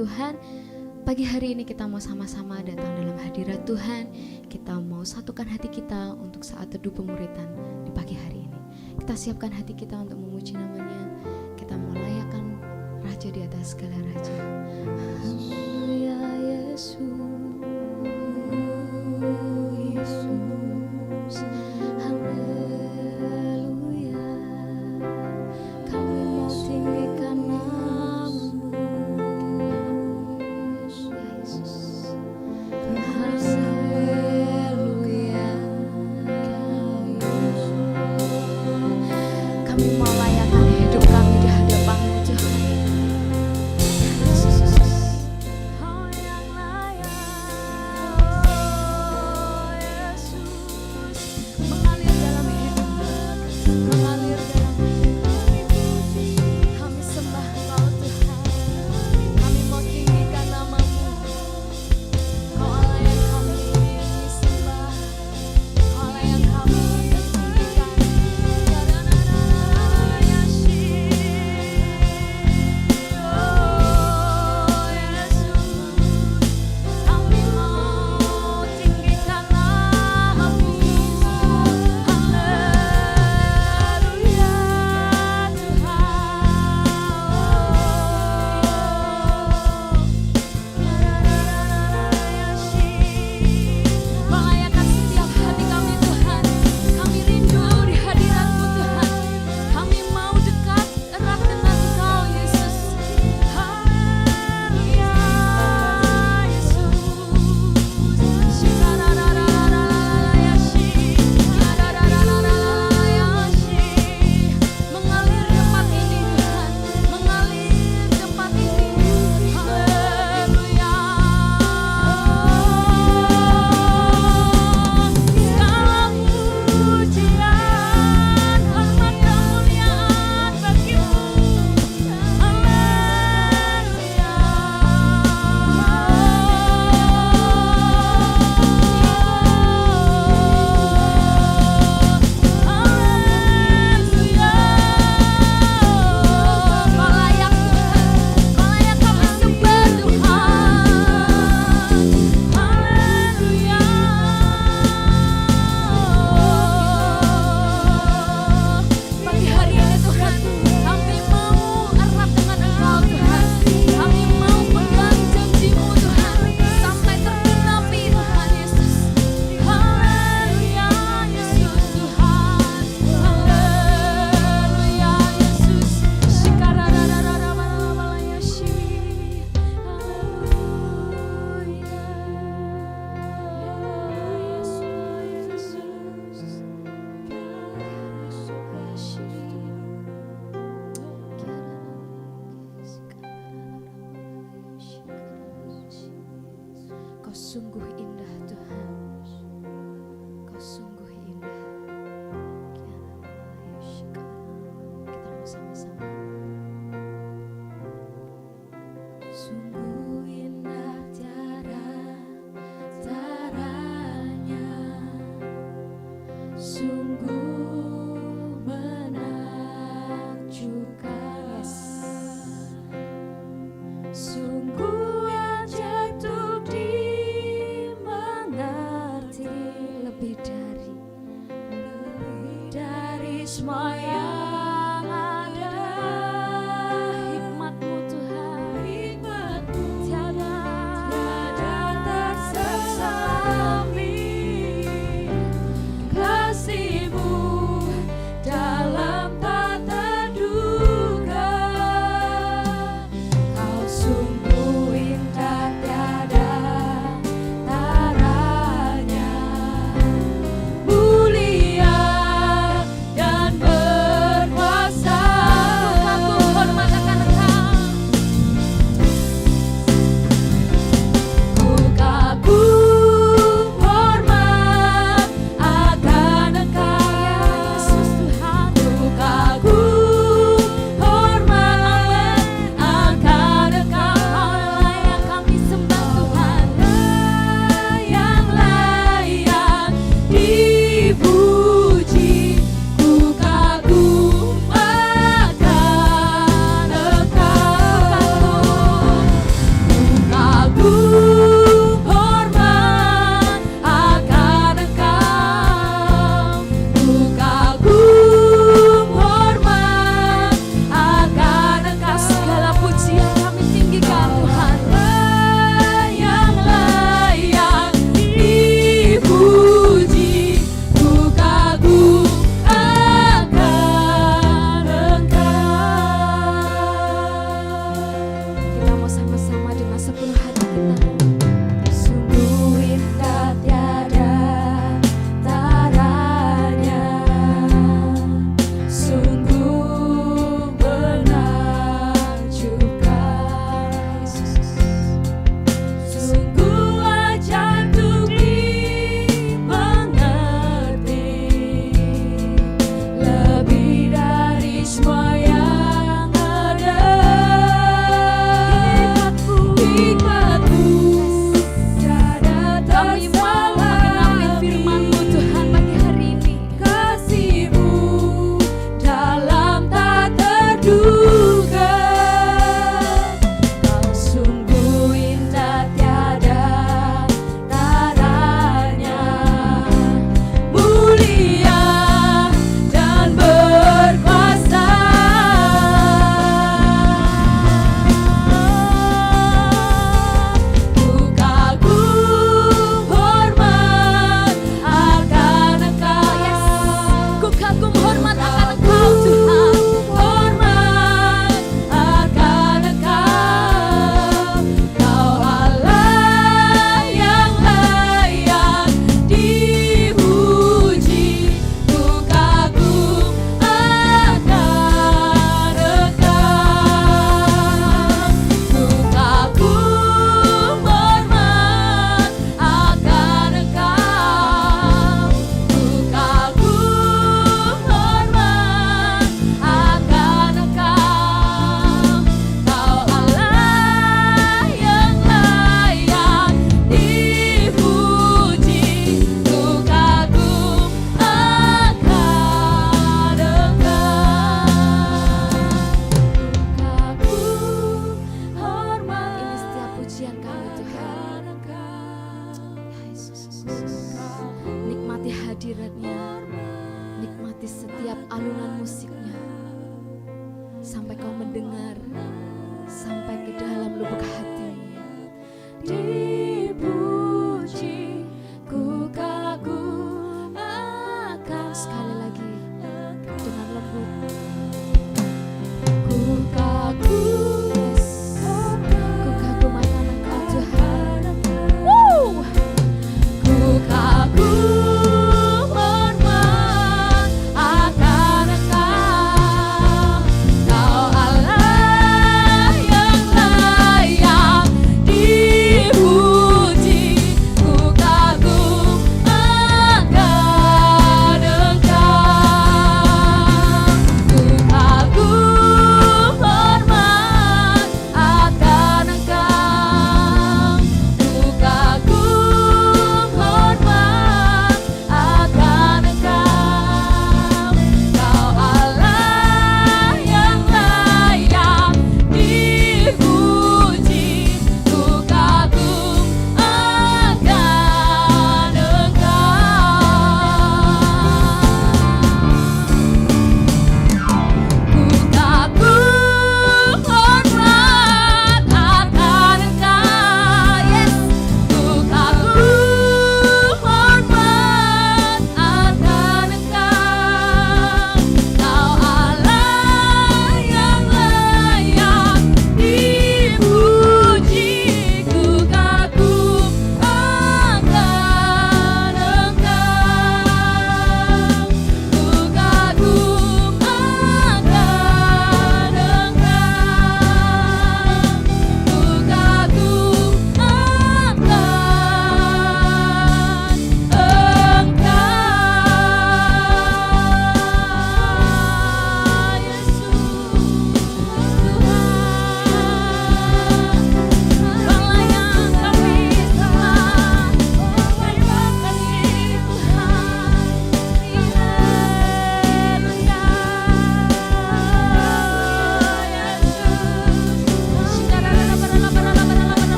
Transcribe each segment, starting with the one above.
Tuhan, pagi hari ini kita mau sama-sama datang dalam hadirat Tuhan. Kita mau satukan hati kita untuk saat teduh pemuritan di pagi hari ini. Kita siapkan hati kita untuk memuji namanya. Kita mau layakkan Raja di atas segala Raja. Haleluya Yesus, Yesus, haleluya. Kami mau tinggikan nama-Mu, Yesus. Haleluya. Kami mau layakkan hidup kami di hadapan-Mu, Tuhan. Oh yang layak, oh Yesus, mengalir dalam hidup, mengalir dalam hidup. Kami sembah Engkau Tuhan, kami mau tinggikan nama-Mu. Kau Allah yang kami sembah, Kau Allah yang kami tinggikan. Melayakkan setiap hati kami Tuhan, kami rindu di hadirat-Mu Tuhan, kami mau dekat erat dengan Engkau Yesus. Haleluya Yesus. Mengalir tempat ini Tuhan, mengalir tempat ini. Haleluya. Segala pujian, hormat kemuliaan bagi-Mu. Haleluya. Haleluya. Kau layak Tuhan, Kau layak kami sembah Tuhan. Haleluya. Pagi hari ini Tuhan, kami mau erat dengan Engkau Tuhan. Kami mau pegang janji-Mu Tuhan, sampai tergenapi Tuhan Yesus. Haleluya Yesus Tuhan. Haleluya Yesus. Shikarararararabalayashi. Kau sungguh indah Tuhan, Kau sungguh indah. Kita mau sama-sama. Sungguh indah tiada taranya, sungguh menakjubkan, sungguh yang jatuh dimengerti, lebih dari semua yang ada. Hikmat-Mu Tuhan, tiada tersesami. Kasih-Mu dalam tak terduga. Kau sungguh indah tiada taranya, mulia dan Nikmati hadiratnya, nikmati setiap alunan musiknya, sampai kau mendengar, sampai ke dalam lubuk hatimu. Dipuji, ku kagum akan. Sekali lagi dengan lembut. Ku kagum, ku kagum akan Engkau Tuhan. Ku kagum hormat akan Engkau, Kau Allah yang layak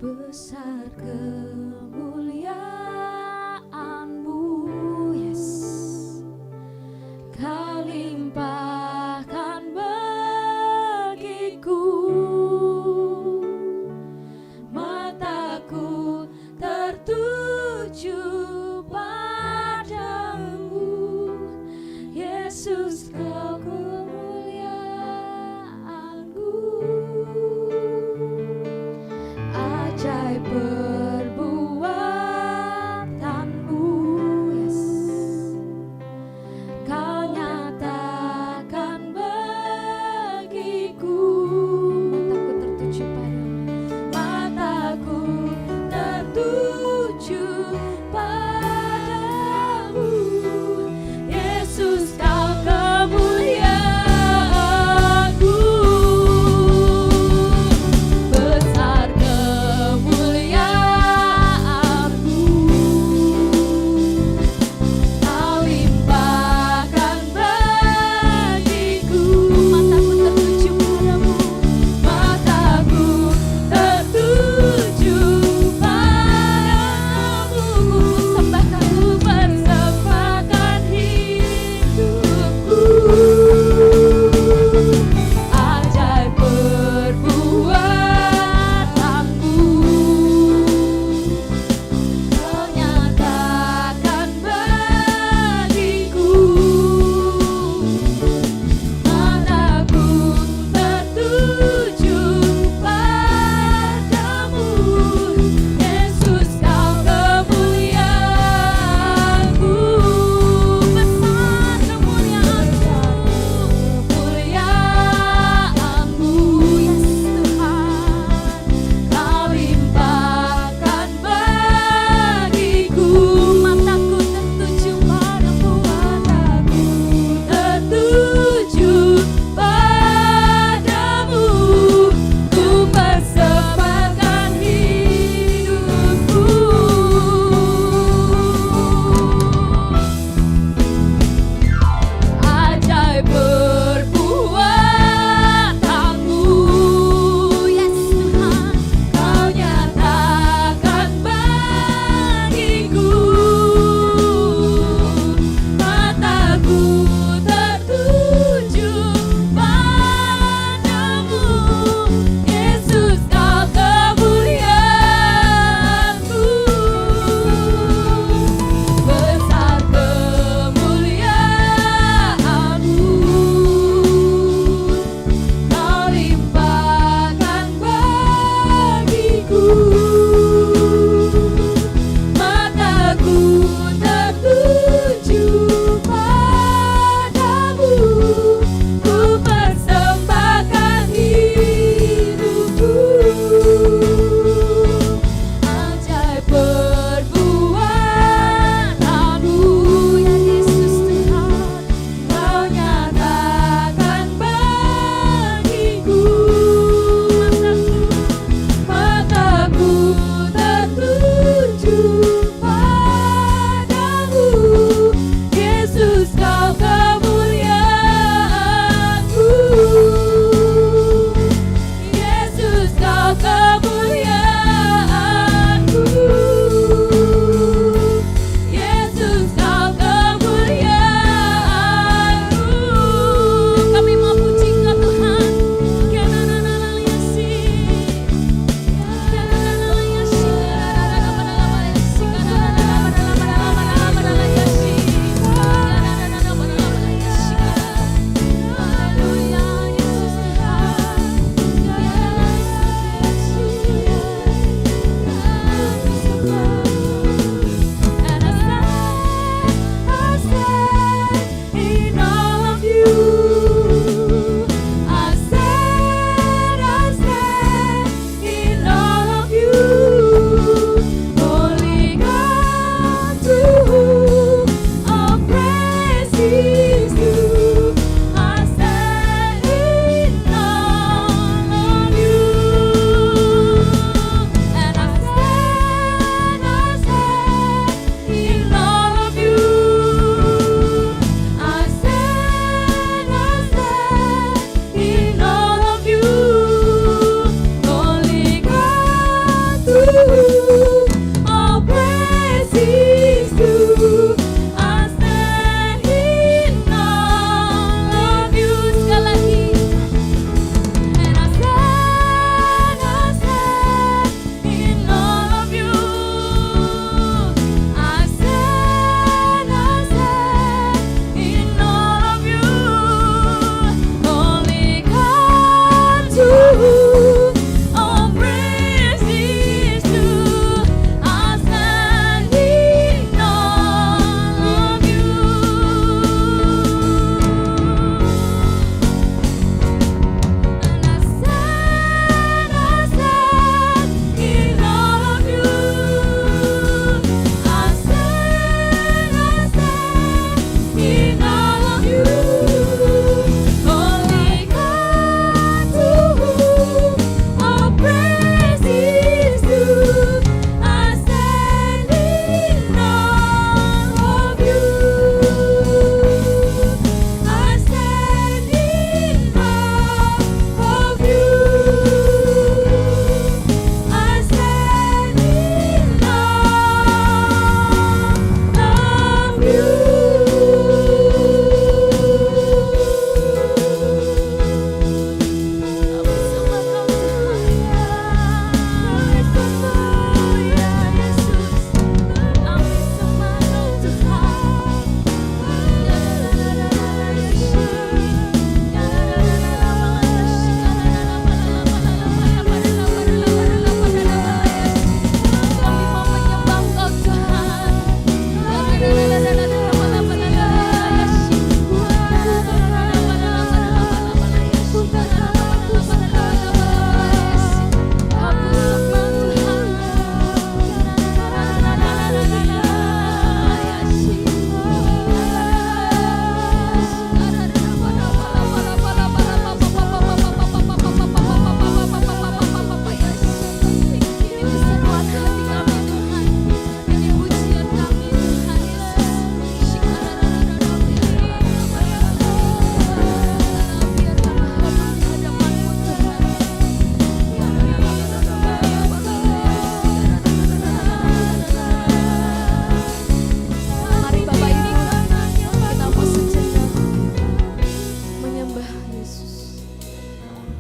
besar kemuliaan-Mu, yes. Kau limpahkan bagiku, mataku tertuju padamu, Yesus, Kau kemuliaanku. Ajaib perbuatanmu,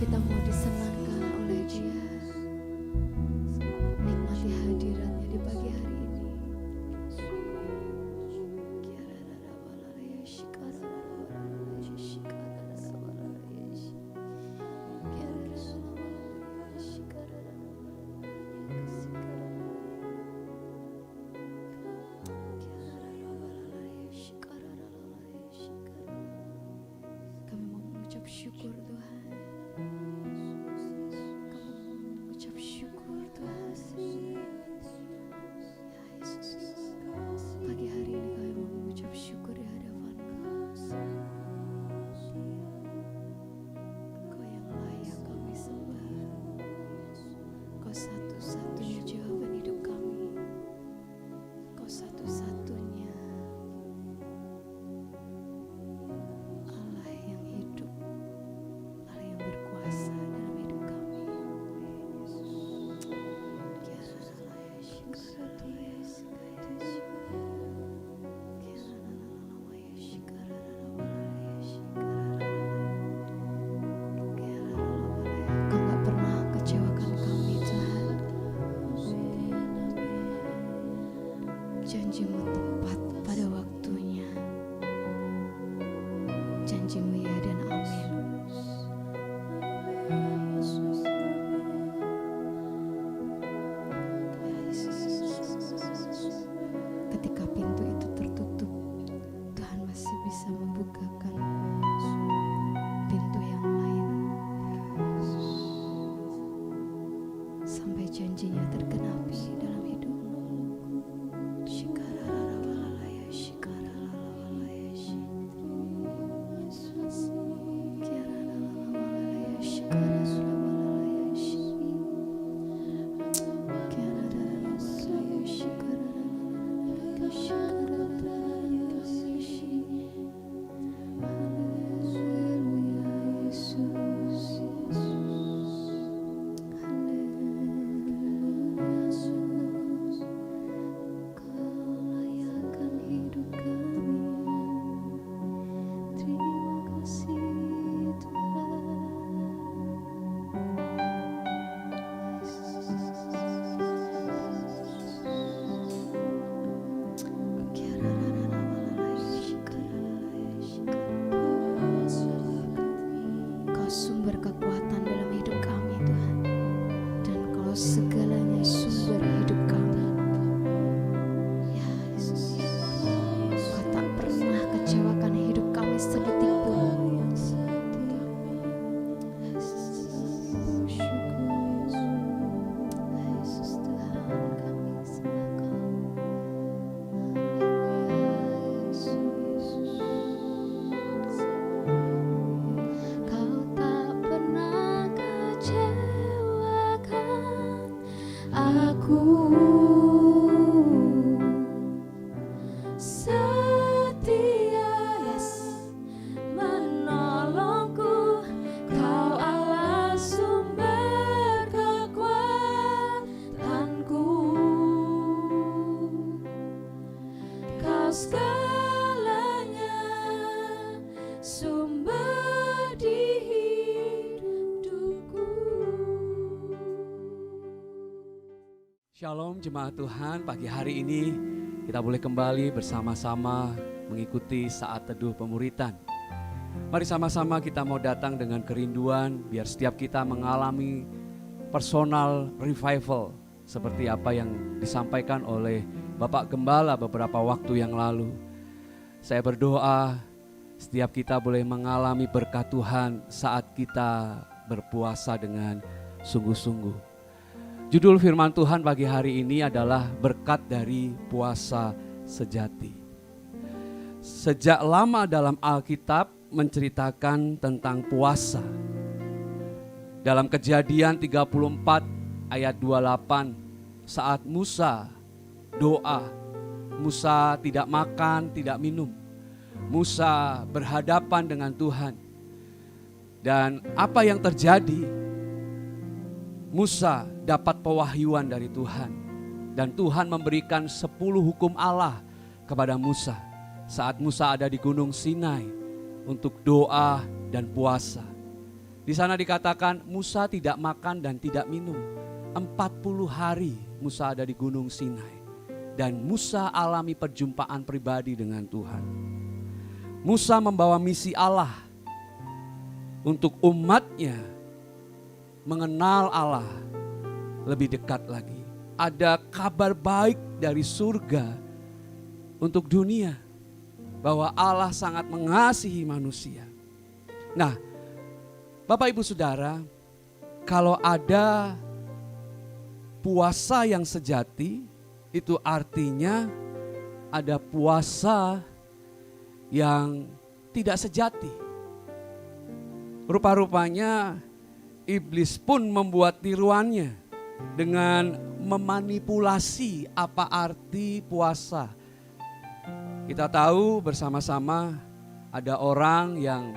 kita mau disenangkan oleh Dia. Nikmati hadiratnya di pagi hari ini. Kami mau mengucap syukur Tuhan. Kami mau mengucap syukur Tuhan. Ya Yesus, pagi hari ini kami mau mengucap syukur di hadapan-Kau. Kau yang layak kami sembah. Kau satu-satunya jawaban hidup kami. Kau satu-satunya Allah yang hidup, Allah yang berkuasa dalam hidup kami. Kau gak pernah kecewakan kami Tuhan. Janjimu tepat pada waktunya. Janjimu ya dan amin. Ketika pintu itu tertutup, Tuhan masih bisa membukakan pintu yang lain sampai janjinya tergenapi dalam hidupmu. Kau sumber kekuatan dalam hidup kami Tuhan, dan Kau segalanya sumber hidup kami. Ya Yesus, Kau tak pernah kecewakan hidup kami sedetik pun. Yesus Tuhan, kami sembah Kau. Kau tak pernah kecewakan aku. Setia menolongku, Kau Allah sumber kekuatanku. Kau segalanya sumber di hidupku. Shalom jemaat Tuhan, pagi hari ini kita boleh kembali bersama-sama mengikuti saat teduh pemuritan. Mari sama-sama kita mau datang dengan kerinduan biar setiap kita mengalami personal revival seperti apa yang disampaikan oleh Bapak Gembala beberapa waktu yang lalu. Saya berdoa setiap kita boleh mengalami berkat Tuhan saat kita berpuasa dengan sungguh-sungguh. Judul firman Tuhan pagi hari ini adalah berkat dari puasa sejati. Sejak lama dalam Alkitab menceritakan tentang puasa. Dalam Kejadian 34 ayat 28, saat Musa doa, Musa tidak makan, tidak minum. Musa berhadapan dengan Tuhan. Dan apa yang terjadi? Musa dapat pewahyuan dari Tuhan. Dan Tuhan memberikan 10 hukum Allah kepada Musa. Saat Musa ada di Gunung Sinai untuk doa dan puasa. Di sana dikatakan Musa tidak makan dan tidak minum. 40 hari Musa ada di Gunung Sinai. Dan Musa alami perjumpaan pribadi dengan Tuhan. Musa membawa misi Allah untuk umatnya mengenal Allah lebih dekat lagi. Ada kabar baik dari surga untuk dunia bahwa Allah sangat mengasihi manusia. Nah, Bapak Ibu Saudara, kalau ada puasa yang sejati, itu artinya ada puasa yang tidak sejati. Rupa-rupanya iblis pun membuat tiruannya dengan memanipulasi apa arti puasa. Kita tahu bersama-sama ada orang yang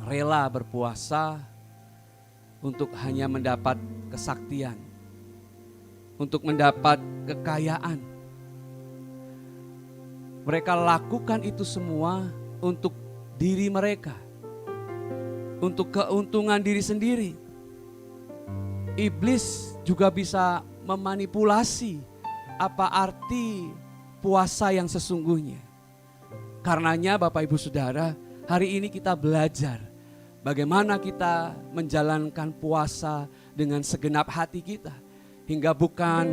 rela berpuasa untuk hanya mendapat kesaktian, untuk mendapat kekayaan. Mereka lakukan itu semua untuk diri mereka, untuk keuntungan diri sendiri. Iblis juga bisa memanipulasi apa arti puasa yang sesungguhnya. Karenanya Bapak Ibu Saudara, hari ini kita belajar bagaimana kita menjalankan puasa dengan segenap hati kita. Hingga bukan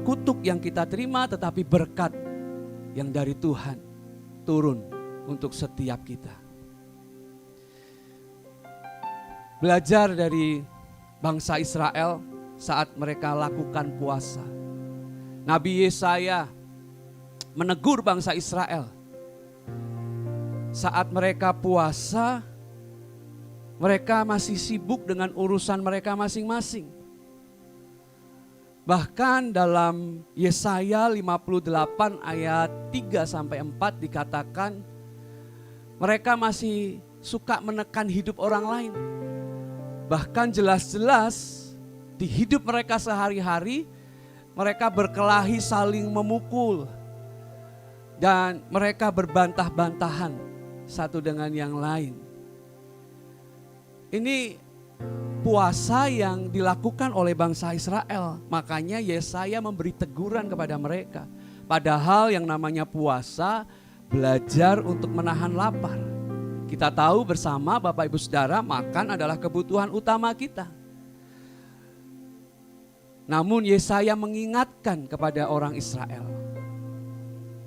kutuk yang kita terima, tetapi berkat yang dari Tuhan turun untuk setiap kita. Belajar dari bangsa Israel saat mereka lakukan puasa. Nabi Yesaya menegur bangsa Israel. Saat mereka puasa, mereka masih sibuk dengan urusan mereka masing-masing. Bahkan dalam Yesaya 58 ayat 3-4 dikatakan mereka masih suka menekan hidup orang lain. Bahkan jelas-jelas di hidup mereka sehari-hari mereka berkelahi saling memukul. Dan mereka berbantah-bantahan satu dengan yang lain. Ini puasa yang dilakukan oleh bangsa Israel. Makanya Yesaya memberi teguran kepada mereka. Padahal yang namanya puasa belajar untuk menahan lapar. Kita tahu bersama Bapak Ibu Saudara, makan adalah kebutuhan utama kita. Namun Yesaya mengingatkan kepada orang Israel,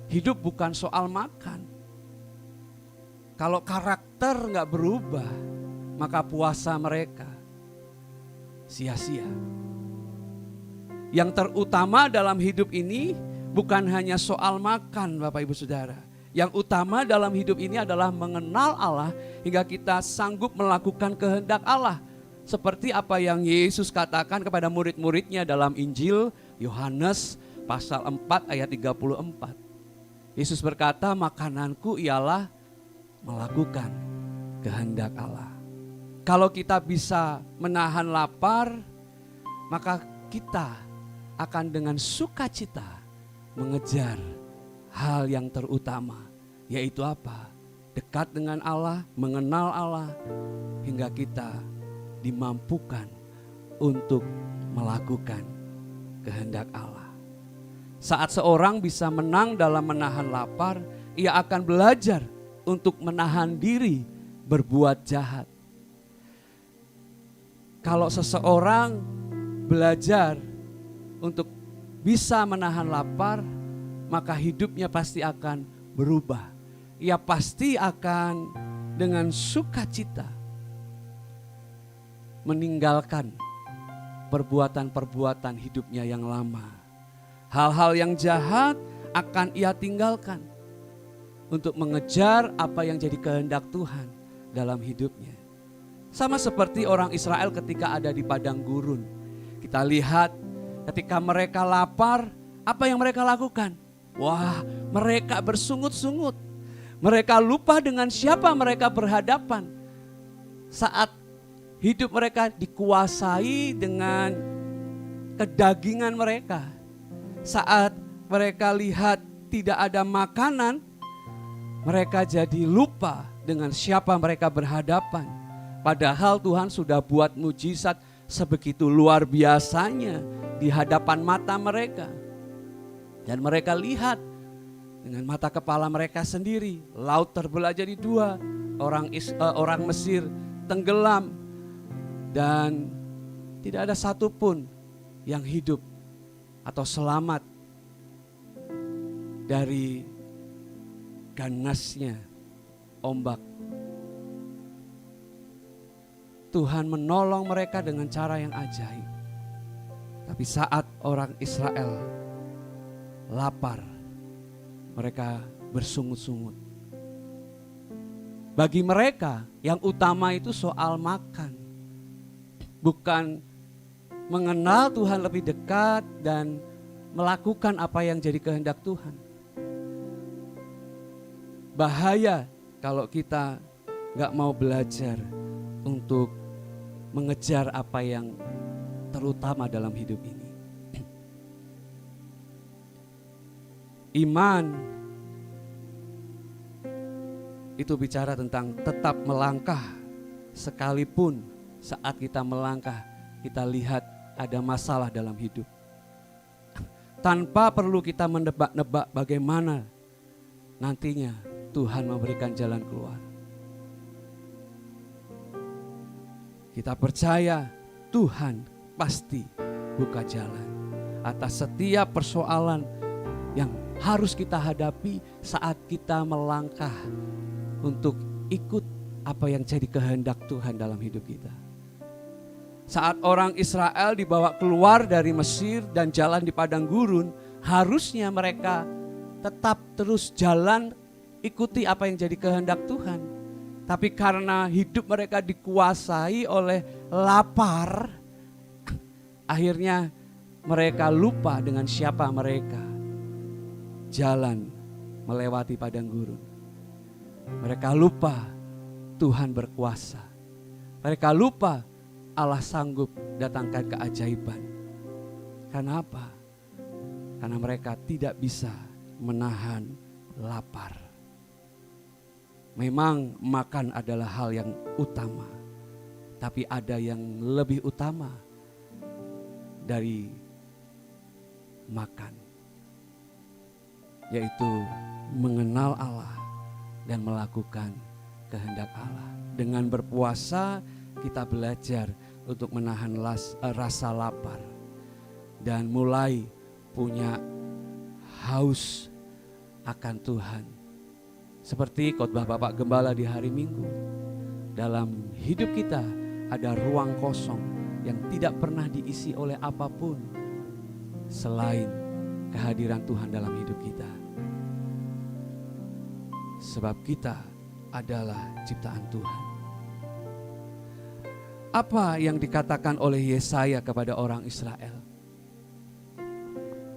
hidup bukan soal makan. Kalau karakter gak berubah, maka puasa mereka sia-sia. Yang terutama dalam hidup ini bukan hanya soal makan, Bapak Ibu Saudara. Yang utama dalam hidup ini adalah mengenal Allah hingga kita sanggup melakukan kehendak Allah. Seperti apa yang Yesus katakan kepada murid-muridnya dalam Injil Yohanes pasal 4 ayat 34. Yesus berkata, makananku ialah melakukan kehendak Allah. Kalau kita bisa menahan lapar, maka kita akan dengan sukacita mengejar hal yang terutama, yaitu apa? Dekat dengan Allah, mengenal Allah, hingga kita dimampukan untuk melakukan kehendak Allah. Saat seorang bisa menang dalam menahan lapar, ia akan belajar untuk menahan diri berbuat jahat. Kalau seseorang belajar untuk bisa menahan lapar, maka hidupnya pasti akan berubah. Ia pasti akan dengan sukacita meninggalkan perbuatan-perbuatan hidupnya yang lama. Hal-hal yang jahat akan ia tinggalkan untuk mengejar apa yang jadi kehendak Tuhan dalam hidupnya. Sama seperti orang Israel ketika ada di padang gurun. Kita lihat ketika mereka lapar, apa yang mereka lakukan? Wah, mereka bersungut-sungut. Mereka lupa dengan siapa mereka berhadapan. Saat hidup mereka dikuasai dengan kedagingan mereka. Saat mereka lihat tidak ada makanan, mereka jadi lupa dengan siapa mereka berhadapan. Padahal Tuhan sudah buat mujizat sebegitu luar biasanya di hadapan mata mereka. Dan mereka lihat dengan mata kepala mereka sendiri, laut terbelah jadi dua, orang Mesir tenggelam, dan tidak ada satupun yang hidup atau selamat dari ganasnya ombak. Tuhan menolong mereka dengan cara yang ajaib. Tapi saat orang Israel lapar, mereka bersungut-sungut. Bagi mereka yang utama itu soal makan, bukan mengenal Tuhan lebih dekat dan melakukan apa yang jadi kehendak Tuhan. Bahaya kalau kita gak mau belajar untuk mengejar apa yang terutama dalam hidup ini. Iman itu bicara tentang tetap melangkah, sekalipun saat kita melangkah kita lihat ada masalah dalam hidup. Tanpa perlu kita menebak-nebak bagaimana nantinya Tuhan memberikan jalan keluar. Kita percaya Tuhan pasti buka jalan atas setiap persoalan yang harus kita hadapi saat kita melangkah untuk ikut apa yang jadi kehendak Tuhan dalam hidup kita. Saat orang Israel dibawa keluar dari Mesir dan jalan di padang gurun, harusnya mereka tetap terus jalan ikuti apa yang jadi kehendak Tuhan. Tapi karena hidup mereka dikuasai oleh lapar, akhirnya mereka lupa dengan siapa mereka. Jalan melewati padang gurun. Mereka lupa Tuhan berkuasa. Mereka lupa Allah sanggup datangkan keajaiban. Karena apa? Karena mereka tidak bisa menahan lapar. Memang makan adalah hal yang utama, tapi ada yang lebih utama dari makan, yaitu mengenal Allah dan melakukan kehendak Allah. Dengan berpuasa kita belajar untuk menahan rasa lapar dan mulai punya haus akan Tuhan. Seperti khotbah Bapak Gembala di hari Minggu, dalam hidup kita ada ruang kosong yang tidak pernah diisi oleh apapun selain kehadiran Tuhan dalam hidup kita. Sebab kita adalah ciptaan Tuhan. Apa yang dikatakan oleh Yesaya kepada orang Israel?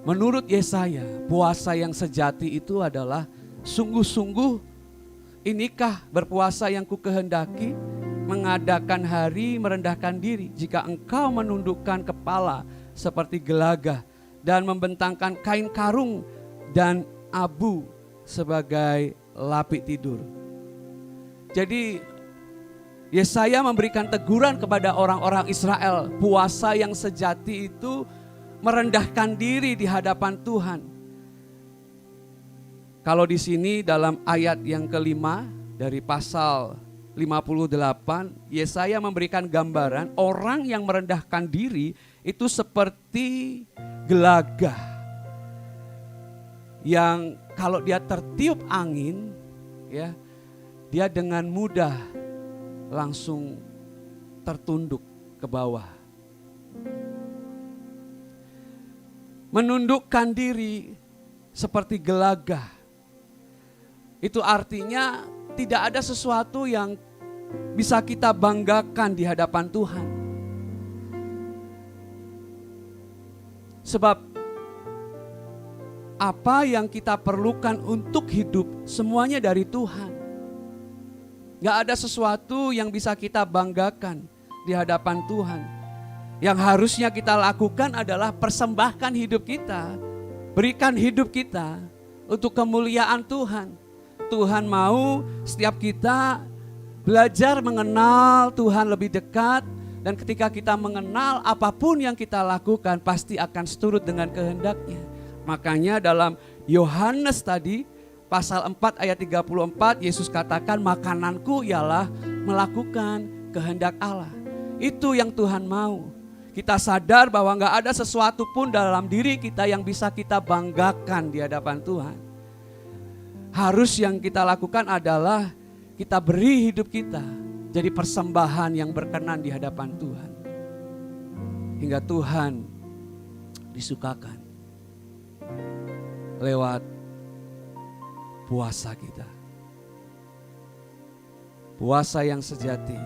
Menurut Yesaya, puasa yang sejati itu adalah sungguh-sungguh, inikah berpuasa yang kukehendaki, mengadakan hari merendahkan diri. Jika engkau menundukkan kepala seperti gelagah dan membentangkan kain karung dan abu sebagai lapik tidur. Jadi Yesaya memberikan teguran kepada orang-orang Israel. Puasa yang sejati itu merendahkan diri di hadapan Tuhan. Kalau di sini dalam ayat yang kelima dari pasal 58, Yesaya memberikan gambaran orang yang merendahkan diri itu seperti gelagah yang kalau dia tertiup angin, ya, dia dengan mudah langsung tertunduk ke bawah. Menundukkan diri seperti gelagah. Itu artinya tidak ada sesuatu yang bisa kita banggakan di hadapan Tuhan. Sebab apa yang kita perlukan untuk hidup semuanya dari Tuhan. Gak ada sesuatu yang bisa kita banggakan di hadapan Tuhan. Yang harusnya kita lakukan adalah persembahkan hidup kita, berikan hidup kita untuk kemuliaan Tuhan. Tuhan mau setiap kita Belajar mengenal Tuhan lebih dekat, dan ketika kita mengenal, apapun yang kita lakukan pasti akan seturut dengan kehendak-Nya. Makanya dalam Yohanes tadi pasal 4 ayat 34 Yesus katakan, makananku ialah melakukan kehendak Allah. Itu yang Tuhan mau. Kita sadar bahwa gak ada sesuatu pun dalam diri kita yang bisa kita banggakan di hadapan Tuhan. Harus yang kita lakukan adalah kita beri hidup kita jadi persembahan yang berkenan di hadapan Tuhan. Hingga Tuhan disukakan lewat puasa kita. Puasa yang sejati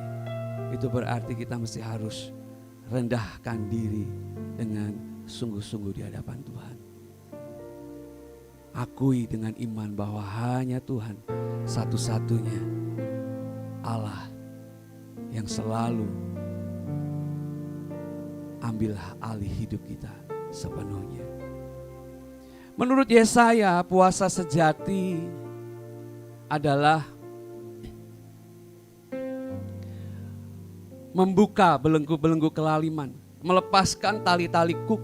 itu berarti kita mesti harus rendahkan diri dengan sungguh-sungguh di hadapan Tuhan. Akui dengan iman bahwa hanya Tuhan satu-satunya Allah yang selalu ambil alih hidup kita sepenuhnya. Menurut Yesaya, puasa sejati adalah membuka belenggu-belenggu kelaliman, melepaskan tali-tali kuk,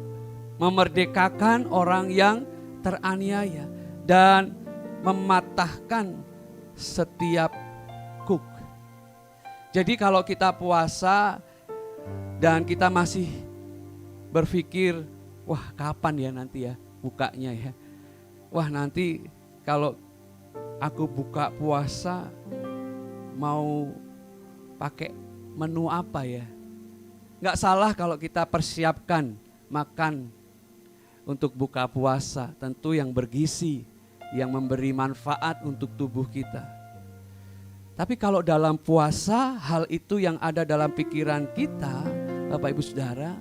memerdekakan orang yang teraniaya, dan mematahkan setiap kuk. Jadi kalau kita puasa dan kita masih berpikir, wah kapan ya nanti ya bukanya ya. Wah nanti kalau aku buka puasa mau pakai menu apa ya. Gak salah kalau kita persiapkan makan untuk buka puasa, tentu yang bergizi, yang memberi manfaat untuk tubuh kita. Tapi kalau dalam puasa, hal itu yang ada dalam pikiran kita, Bapak Ibu Saudara,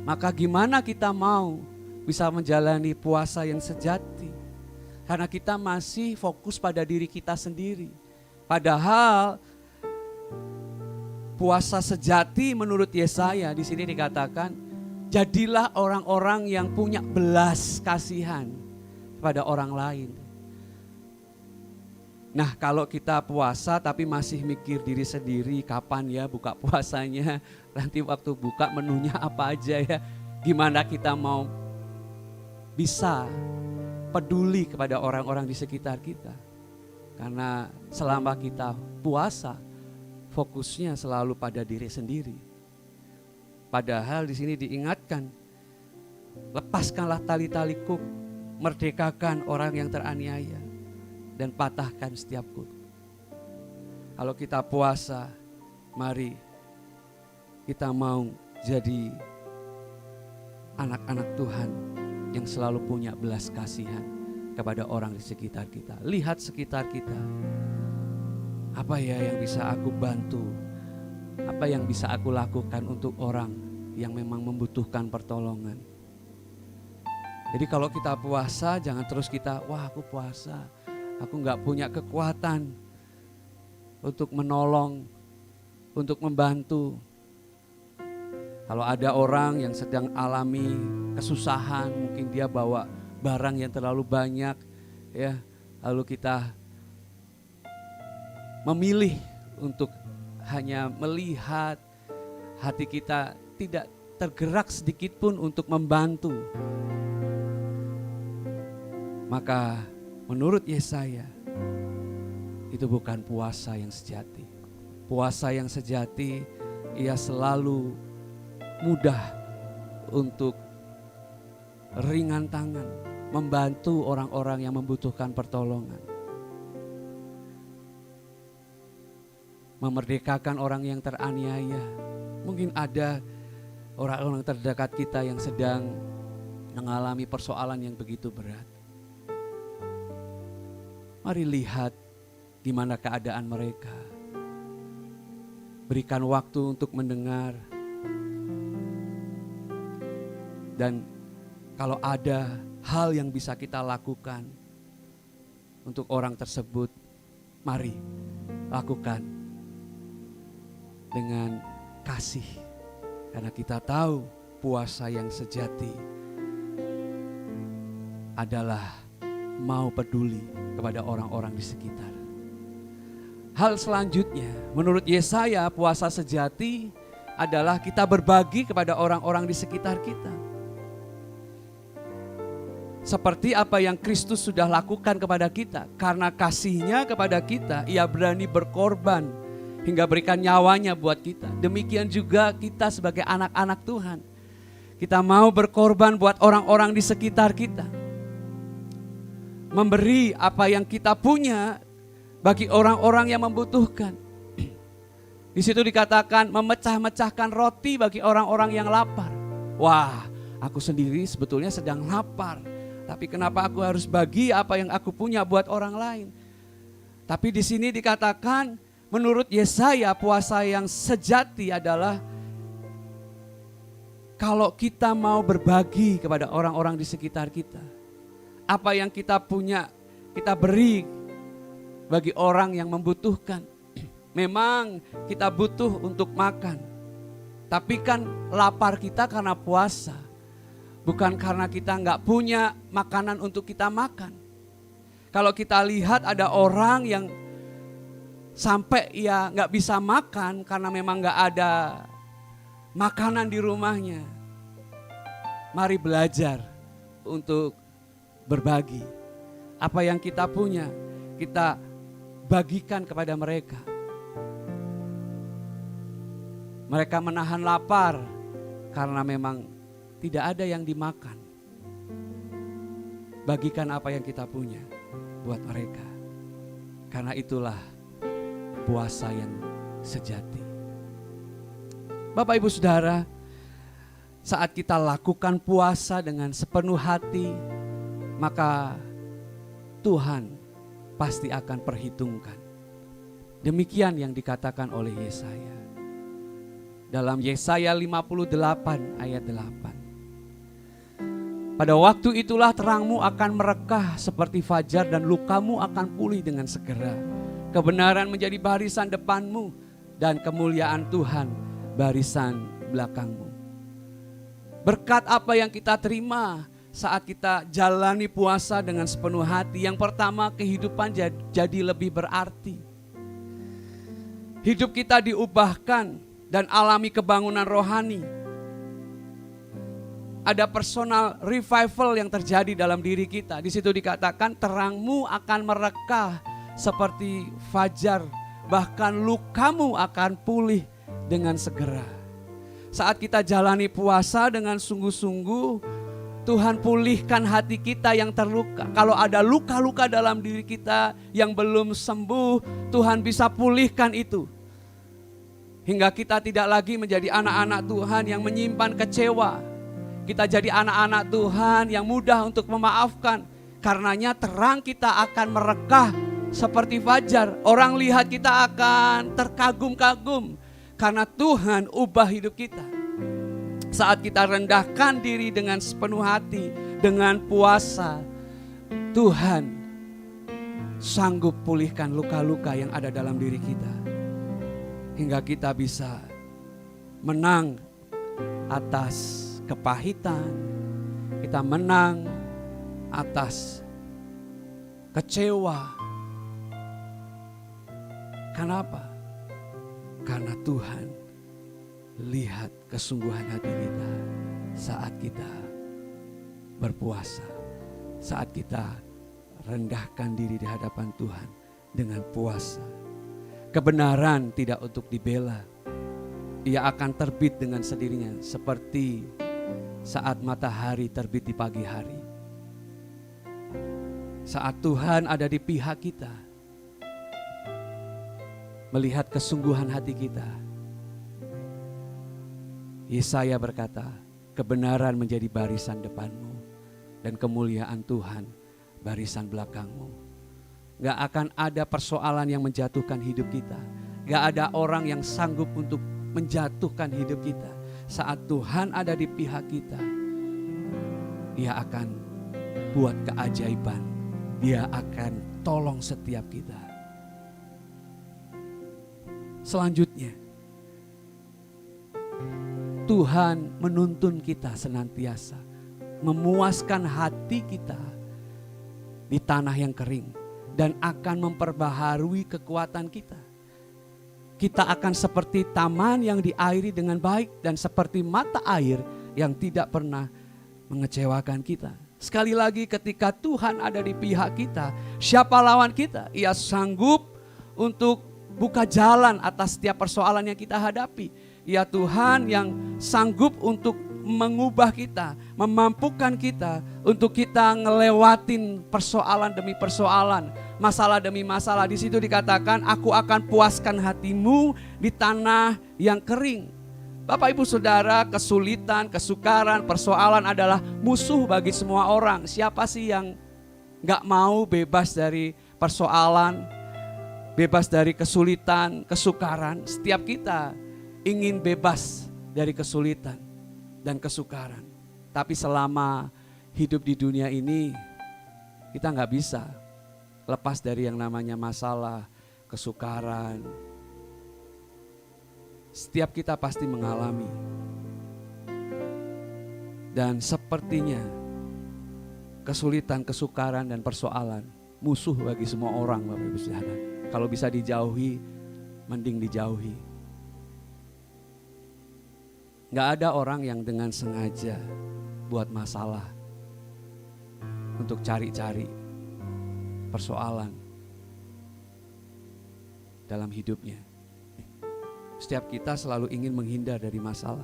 maka gimana kita mau bisa menjalani puasa yang sejati? Karena kita masih fokus pada diri kita sendiri. Padahal puasa sejati menurut Yesaya di sini dikatakan, jadilah orang-orang yang punya belas kasihan pada orang lain. Nah kalau kita puasa tapi masih mikir diri sendiri, kapan ya buka puasanya, nanti waktu buka menunya apa aja ya, gimana kita mau bisa peduli kepada orang-orang di sekitar kita. Karena selama kita puasa, fokusnya selalu pada diri sendiri. Padahal di sini diingatkan, lepaskanlah tali-tali kuk, merdekakan orang yang teraniaya, dan patahkan setiap kuk. Kalau kita puasa, mari kita mau jadi anak-anak Tuhan yang selalu punya belas kasihan kepada orang di sekitar kita. Lihat sekitar kita. Apa ya yang bisa aku bantu? Apa yang bisa aku lakukan untuk orang yang memang membutuhkan pertolongan? Jadi kalau kita puasa, jangan terus kita, wah aku puasa, aku gak punya kekuatan untuk menolong, untuk membantu. Kalau ada orang yang sedang alami kesusahan, mungkin dia bawa barang yang terlalu banyak, ya, lalu kita memilih untuk hanya melihat, hati kita tidak tergerak sedikit pun untuk membantu. Maka menurut Yesaya, itu bukan puasa yang sejati. Puasa yang sejati, ia selalu mudah untuk ringan tangan, membantu orang-orang yang membutuhkan pertolongan. Memerdekakan orang yang teraniaya. Mungkin ada orang-orang terdekat kita yang sedang mengalami persoalan yang begitu berat. Mari lihat gimana keadaan mereka. Berikan waktu untuk mendengar. Dan kalau ada hal yang bisa kita lakukan untuk orang tersebut, mari lakukan dengan kasih. Karena kita tahu puasa yang sejati adalah mau peduli kepada orang-orang di sekitar. Hal selanjutnya, menurut Yesaya, puasa sejati adalah kita berbagi kepada orang-orang di sekitar kita. Seperti apa yang Kristus sudah lakukan kepada kita. Karena kasih-Nya kepada kita, Ia berani berkorban hingga berikan nyawanya buat kita. Demikian juga kita sebagai anak-anak Tuhan. Kita mau berkorban buat orang-orang di sekitar kita. Memberi apa yang kita punya bagi orang-orang yang membutuhkan. Di situ dikatakan memecah-mecahkan roti bagi orang-orang yang lapar. Wah, aku sendiri sebetulnya sedang lapar. Tapi kenapa aku harus bagi apa yang aku punya buat orang lain? Tapi di sini dikatakan menurut Yesaya puasa yang sejati adalah kalau kita mau berbagi kepada orang-orang di sekitar kita. Apa yang kita punya kita beri bagi orang yang membutuhkan. Memang kita butuh untuk makan. Tapi kan lapar kita karena puasa. Bukan karena kita nggak punya makanan untuk kita makan. Kalau kita lihat ada orang yang sampai ia nggak bisa makan karena memang nggak ada makanan di rumahnya. Mari belajar untuk berbagi. Apa yang kita punya, kita bagikan kepada mereka. Mereka menahan lapar karena memang tidak ada yang dimakan. Bagikan apa yang kita punya buat mereka. Karena itulah puasa yang sejati. Bapak Ibu Saudara, saat kita lakukan puasa dengan sepenuh hati, maka Tuhan pasti akan perhitungkan. Demikian yang dikatakan oleh Yesaya. Dalam Yesaya 58 ayat 8. Pada waktu itulah terangmu akan merekah seperti fajar dan lukamu akan pulih dengan segera. Kebenaran menjadi barisan depanmu dan kemuliaan Tuhan barisan belakangmu. Berkat apa yang kita terima saat kita jalani puasa dengan sepenuh hati. Yang pertama, kehidupan jadi lebih berarti. Hidup kita diubahkan dan alami kebangunan rohani. Ada personal revival yang terjadi dalam diri kita. Di situ dikatakan terangmu akan merekah seperti fajar, bahkan lukamu akan pulih dengan segera. Saat kita jalani puasa dengan sungguh-sungguh, Tuhan pulihkan hati kita yang terluka. Kalau ada luka-luka dalam diri kita yang belum sembuh, Tuhan bisa pulihkan itu. Hingga kita tidak lagi menjadi anak-anak Tuhan yang menyimpan kecewa. Kita jadi anak-anak Tuhan yang mudah untuk memaafkan. Karenanya terang kita akan merekah seperti fajar. Orang lihat kita akan terkagum-kagum. Karena Tuhan ubah hidup kita. Saat kita rendahkan diri dengan sepenuh hati, dengan puasa, Tuhan sanggup pulihkan luka-luka yang ada dalam diri kita. Hingga kita bisa menang atas kepahitan, kita menang atas kecewa. Kenapa? Karena Tuhan lihat kesungguhan hati kita saat kita berpuasa, saat kita rendahkan diri di hadapan Tuhan dengan puasa. Kebenaran tidak untuk dibela. Ia akan terbit dengan sendirinya seperti saat matahari terbit di pagi hari. Saat Tuhan ada di pihak kita, melihat kesungguhan hati kita, Yesaya berkata, kebenaran menjadi barisan depanmu dan kemuliaan Tuhan barisan belakangmu. Gak akan ada persoalan yang menjatuhkan hidup kita. Gak ada orang yang sanggup untuk menjatuhkan hidup kita. Saat Tuhan ada di pihak kita, Dia akan buat keajaiban. Dia akan tolong setiap kita. Selanjutnya, Tuhan menuntun kita senantiasa, memuaskan hati kita di tanah yang kering dan akan memperbaharui kekuatan kita. kita akan seperti taman yang diairi dengan baik dan seperti mata air yang tidak pernah mengecewakan kita. Sekali lagi, ketika Tuhan ada di pihak kita, siapa lawan kita? Ia sanggup untuk buka jalan atas setiap persoalan yang kita hadapi. Ya Tuhan yang sanggup untuk mengubah kita, memampukan kita untuk kita ngelewatin persoalan demi persoalan, masalah demi masalah. Di situ dikatakan, aku akan puaskan hatimu di tanah yang kering. Bapak Ibu Saudara, kesulitan, kesukaran, persoalan adalah musuh bagi semua orang. Siapa sih yang gak mau bebas dari persoalan, bebas dari kesulitan, kesukaran? Setiap kita ingin bebas dari kesulitan dan kesukaran. Tapi selama hidup di dunia ini, kita gak bisa lepas dari yang namanya masalah, kesukaran. Setiap kita pasti mengalami. Dan sepertinya kesulitan, kesukaran, dan persoalan musuh bagi semua orang, Bapak Ibu Saudara. Kalau bisa dijauhi, mending dijauhi. Gak ada orang yang dengan sengaja buat masalah untuk cari-cari persoalan dalam hidupnya. Setiap kita selalu ingin menghindar dari masalah.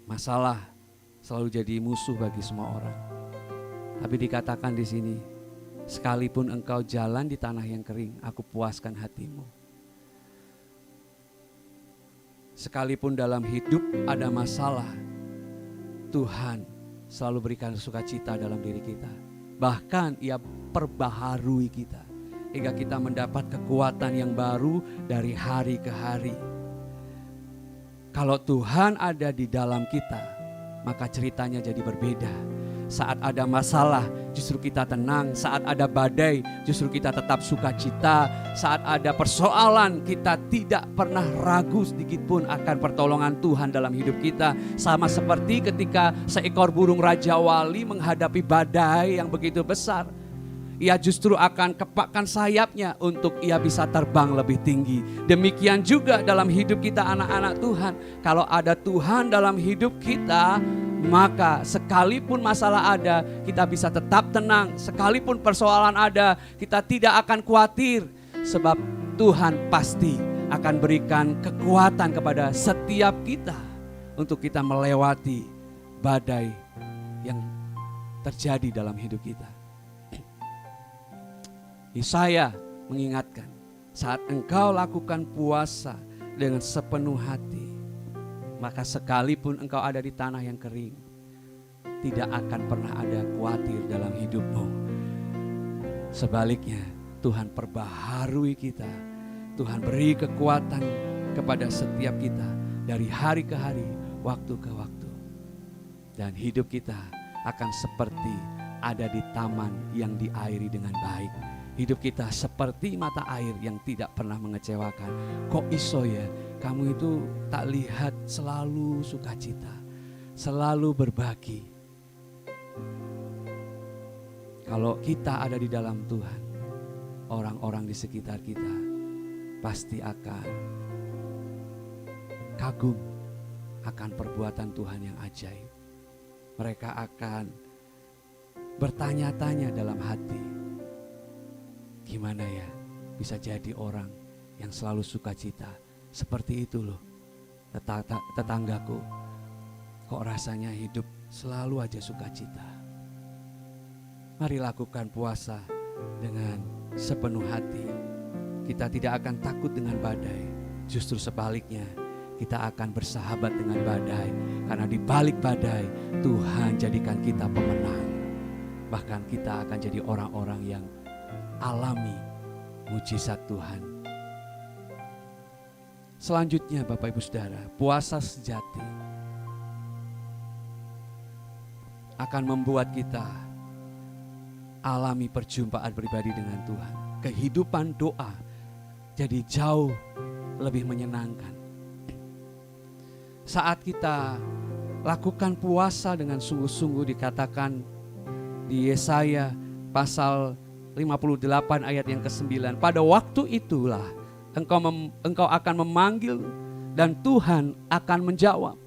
Masalah selalu jadi musuh bagi semua orang. Tapi dikatakan di sini, sekalipun engkau jalan di tanah yang kering, aku puaskan hatimu. Sekalipun dalam hidup ada masalah, Tuhan selalu berikan sukacita dalam diri kita. Bahkan Ia perbaharui kita, hingga kita mendapat kekuatan yang baru dari hari ke hari. Kalau Tuhan ada di dalam kita, maka ceritanya jadi berbeda. Saat ada masalah, justru kita tenang. Saat ada badai, justru kita tetap sukacita. Saat ada persoalan, kita tidak pernah ragu sedikit pun akan pertolongan Tuhan dalam hidup kita. Sama seperti ketika seekor burung Raja Wali menghadapi badai yang begitu besar. Ia justru akan kepakkan sayapnya untuk ia bisa terbang lebih tinggi. Demikian juga dalam hidup kita anak-anak Tuhan. Kalau ada Tuhan dalam hidup kita, maka sekalipun masalah ada, kita bisa tetap tenang. Sekalipun persoalan ada, kita tidak akan khawatir. Sebab Tuhan pasti akan berikan kekuatan kepada setiap kita untuk kita melewati badai yang terjadi dalam hidup kita. Yesaya mengingatkan, saat engkau lakukan puasa dengan sepenuh hati, maka sekalipun engkau ada di tanah yang kering, tidak akan pernah ada khawatir dalam hidupmu. Sebaliknya, Tuhan perbaharui kita. Tuhan beri kekuatan kepada setiap kita dari hari ke hari, waktu ke waktu. Dan hidup kita akan seperti ada di taman yang diairi dengan baik. Hidup kita seperti mata air yang tidak pernah mengecewakan. Kok iso ya, kamu itu tak lihat selalu sukacita, selalu berbagi. Kalau kita ada di dalam Tuhan, orang-orang di sekitar kita pasti akan kagum akan perbuatan Tuhan yang ajaib. Mereka akan bertanya-tanya dalam hati, gimana ya bisa jadi orang yang selalu sukacita seperti itu loh. Tetanggaku kok rasanya hidup selalu aja sukacita. Mari lakukan puasa dengan sepenuh hati. Kita tidak akan takut dengan badai. Justru sebaliknya, kita akan bersahabat dengan badai. Karena di balik badai, Tuhan jadikan kita pemenang. Bahkan kita akan jadi orang-orang yang alami mujizat Tuhan. Selanjutnya Bapak Ibu Saudara, puasa sejati akan membuat kita alami perjumpaan pribadi dengan Tuhan. Kehidupan doa jadi jauh lebih menyenangkan. Saat kita lakukan puasa dengan sungguh-sungguh, dikatakan di Yesaya pasal 58 ayat yang ke-9. Pada waktu itulah engkau akan memanggil dan Tuhan akan menjawab.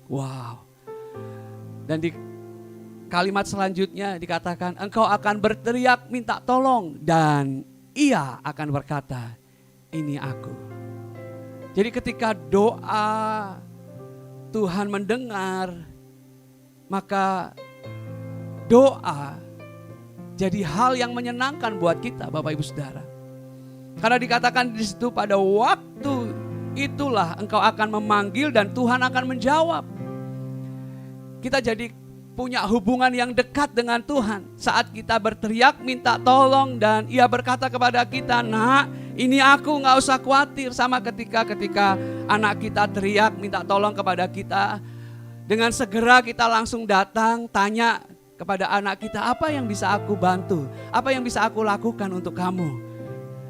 Wow. Dan di kalimat selanjutnya dikatakan, engkau akan berteriak minta tolong dan Ia akan berkata, ini aku. Jadi ketika doa Tuhan mendengar, maka doa jadi hal yang menyenangkan buat kita, Bapak Ibu Saudara. Karena dikatakan di situ, pada waktu itulah engkau akan memanggil dan Tuhan akan menjawab. Kita jadi punya hubungan yang dekat dengan Tuhan. Saat kita berteriak minta tolong dan Ia berkata kepada kita, nak, ini aku, gak usah khawatir. Sama ketika anak kita teriak minta tolong kepada kita, dengan segera kita langsung datang tanya kepada anak kita, apa yang bisa aku bantu? Apa yang bisa aku lakukan untuk kamu?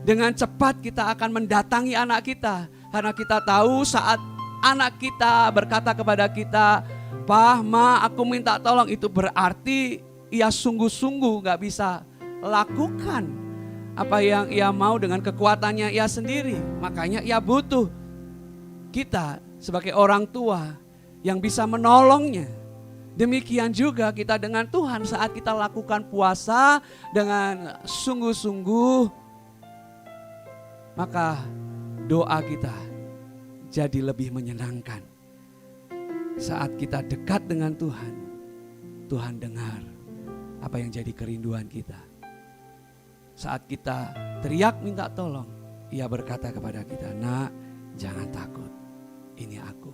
Dengan cepat kita akan mendatangi anak kita. Karena kita tahu saat anak kita berkata kepada kita, Pah, Ma, aku minta tolong, itu berarti ia sungguh-sungguh gak bisa lakukan apa yang ia mau dengan kekuatannya ia sendiri. Makanya ia butuh kita sebagai orang tua yang bisa menolongnya. Demikian juga kita dengan Tuhan saat kita lakukan puasa dengan sungguh-sungguh, maka doa kita jadi lebih menyenangkan. Saat kita dekat dengan Tuhan, Tuhan dengar apa yang jadi kerinduan kita. Saat kita teriak minta tolong, Ia berkata kepada kita, nak, jangan takut, ini aku.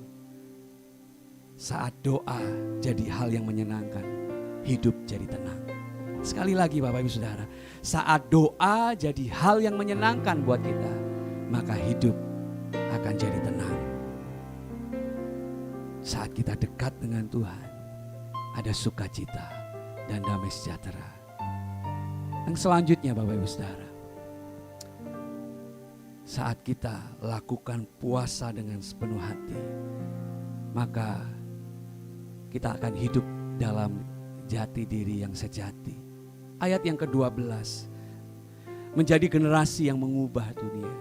Saat doa jadi hal yang menyenangkan, hidup jadi tenang. Sekali lagi Bapak Ibu Saudara, saat doa jadi hal yang menyenangkan buat kita, maka hidup akan jadi tenang. Saat kita dekat dengan Tuhan, ada sukacita dan damai sejahtera. Yang selanjutnya Bapak Ibu Saudara, saat kita lakukan puasa dengan sepenuh hati, maka kita akan hidup dalam jati diri yang sejati. Ayat yang ke-12, menjadi generasi yang mengubah dunia.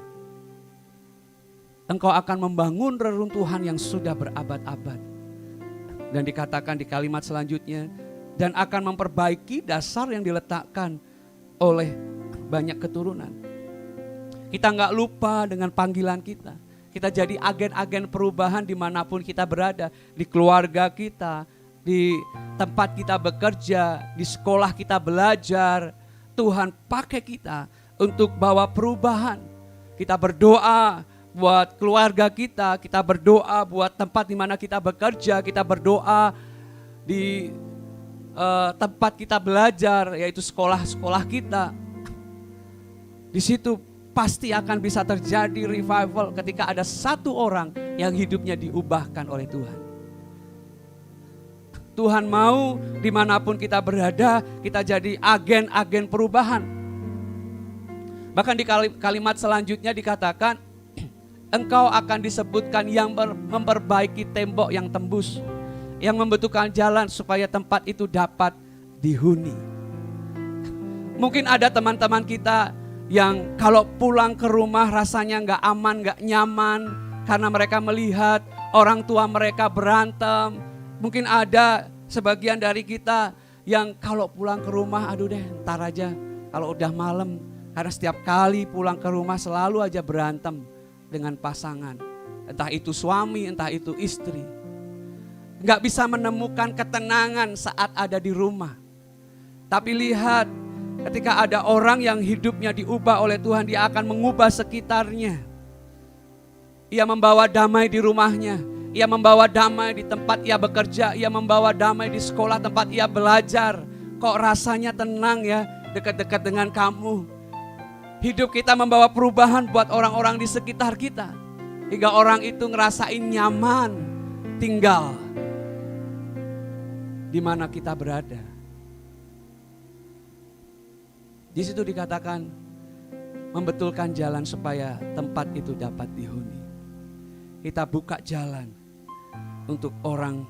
Engkau akan membangun reruntuhan yang sudah berabad-abad. Dan dikatakan di kalimat selanjutnya, dan akan memperbaiki dasar yang diletakkan oleh banyak keturunan. Kita gak lupa dengan panggilan kita. Kita jadi agen-agen perubahan dimanapun kita berada. Di keluarga kita, di tempat kita bekerja, di sekolah kita belajar. Tuhan pakai kita untuk bawa perubahan. Kita berdoa buat keluarga kita berdoa buat tempat di mana kita bekerja, kita berdoa di tempat kita belajar, yaitu sekolah-sekolah kita. Di situ pasti akan bisa terjadi revival ketika ada satu orang yang hidupnya diubahkan oleh Tuhan. Tuhan mau dimanapun kita berada, kita jadi agen-agen perubahan. Bahkan di kalimat selanjutnya dikatakan, engkau akan disebutkan yang memperbaiki tembok yang tembus, yang membentukkan jalan supaya tempat itu dapat dihuni. Mungkin ada teman-teman kita yang kalau pulang ke rumah rasanya gak aman, gak nyaman karena mereka melihat orang tua mereka berantem. Mungkin ada sebagian dari kita yang kalau pulang ke rumah, aduh deh ntar aja kalau udah malam. Karena setiap kali pulang ke rumah selalu aja berantem dengan pasangan. Entah itu suami, entah itu istri. Gak bisa menemukan ketenangan saat ada di rumah. Tapi lihat, ketika ada orang yang hidupnya diubah oleh Tuhan, dia akan mengubah sekitarnya. Ia membawa damai di rumahnya. Ia membawa damai di tempat ia bekerja. Ia membawa damai di sekolah tempat ia belajar. Kok rasanya tenang ya dekat-dekat dengan kamu. Hidup kita membawa perubahan buat orang-orang di sekitar kita. Hingga orang itu ngerasain nyaman tinggal di mana kita berada. Di situ dikatakan membetulkan jalan supaya tempat itu dapat dihuni. Kita buka jalan untuk orang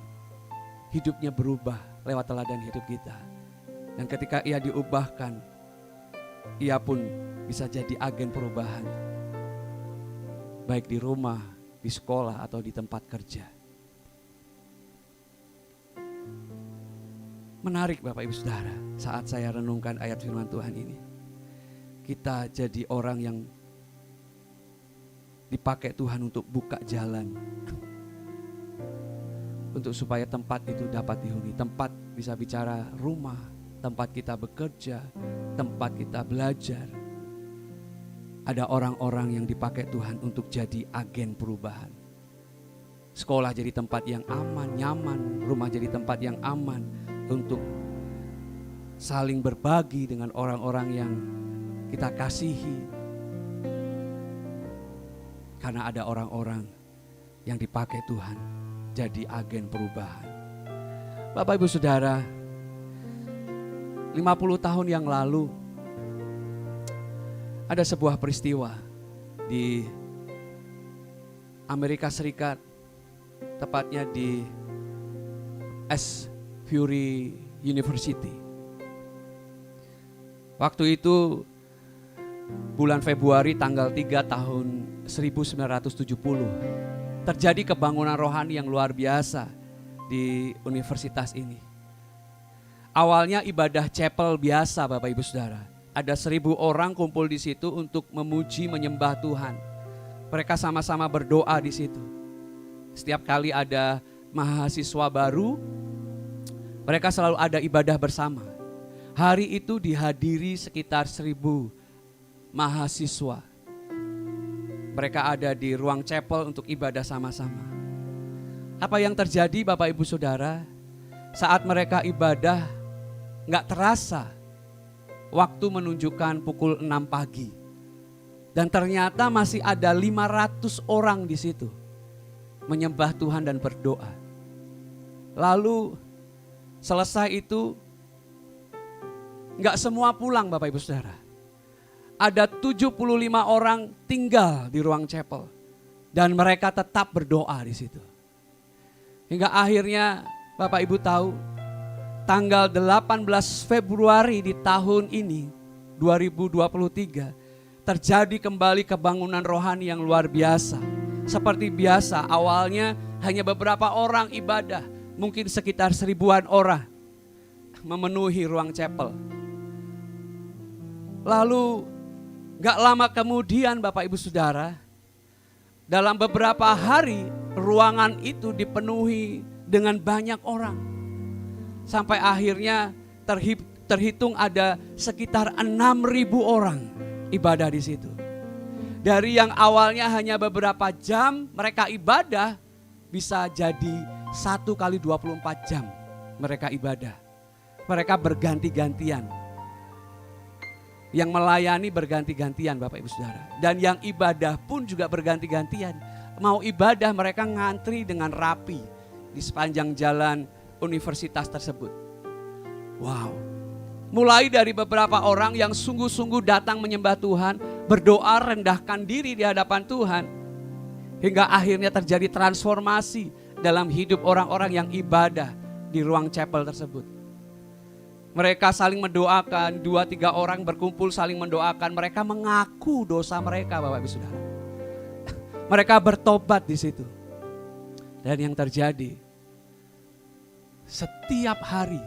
hidupnya berubah lewat teladan hidup kita. Dan ketika ia diubahkan, ia pun bisa jadi agen perubahan baik di rumah, di sekolah, atau di tempat kerja. Menarik Bapak Ibu Saudara, saat saya renungkan ayat firman Tuhan ini. Kita jadi orang yang dipakai Tuhan untuk buka jalan. Untuk supaya tempat itu dapat dihuni. Tempat bisa bicara rumah, tempat kita bekerja, tempat kita belajar. Ada orang-orang yang dipakai Tuhan untuk jadi agen perubahan. Sekolah jadi tempat yang aman, nyaman. Rumah jadi tempat yang aman untuk saling berbagi dengan orang-orang yang kita kasihi. Karena ada orang-orang yang dipakai Tuhan jadi agen perubahan. Bapak Ibu Saudara, 50 tahun yang lalu ada sebuah peristiwa di Amerika Serikat, tepatnya di Fury University. Waktu itu bulan Februari tanggal 3 tahun 1970 terjadi kebangunan rohani yang luar biasa di universitas ini. Awalnya ibadah chapel biasa Bapak Ibu Saudara. Ada 1.000 orang kumpul di situ untuk memuji menyembah Tuhan. Mereka sama-sama berdoa di situ. Setiap kali ada mahasiswa baru, mereka selalu ada ibadah bersama. Hari itu dihadiri sekitar 1.000 mahasiswa. Mereka ada di ruang chapel untuk ibadah sama-sama. Apa yang terjadi Bapak Ibu Saudara? Saat mereka ibadah, gak terasa waktu menunjukkan pukul 6 pagi. Dan ternyata masih ada 500 orang di situ menyembah Tuhan dan berdoa. Lalu selesai itu, gak semua pulang Bapak Ibu Saudara. Ada 75 orang tinggal di ruang chapel. Dan mereka tetap berdoa di situ. Hingga akhirnya Bapak Ibu tahu, tanggal 18 Februari di tahun ini, 2023, terjadi kembali kebangunan rohani yang luar biasa. Seperti biasa, awalnya hanya beberapa orang ibadah. Mungkin sekitar 1.000-an orang memenuhi ruang chapel. Lalu gak lama kemudian Bapak Ibu Saudara, dalam beberapa hari ruangan itu dipenuhi dengan banyak orang. Sampai akhirnya terhitung ada sekitar 6.000 orang ibadah di situ. Dari yang awalnya hanya beberapa jam mereka ibadah, bisa jadi 1 kali 24 jam mereka ibadah. Mereka berganti-gantian. Yang melayani berganti-gantian Bapak Ibu Saudara. Dan yang ibadah pun juga berganti-gantian. Mau ibadah mereka ngantri dengan rapi di sepanjang jalan universitas tersebut. Wow. Mulai dari beberapa orang yang sungguh-sungguh datang menyembah Tuhan, berdoa rendahkan diri di hadapan Tuhan. Hingga akhirnya terjadi transformasi dalam hidup orang-orang yang ibadah di ruang chapel tersebut. Mereka saling mendoakan, 2-3 orang berkumpul saling mendoakan. Mereka mengaku dosa mereka Bapak Ibu Saudara. Mereka bertobat di situ. Dan yang terjadi, setiap hari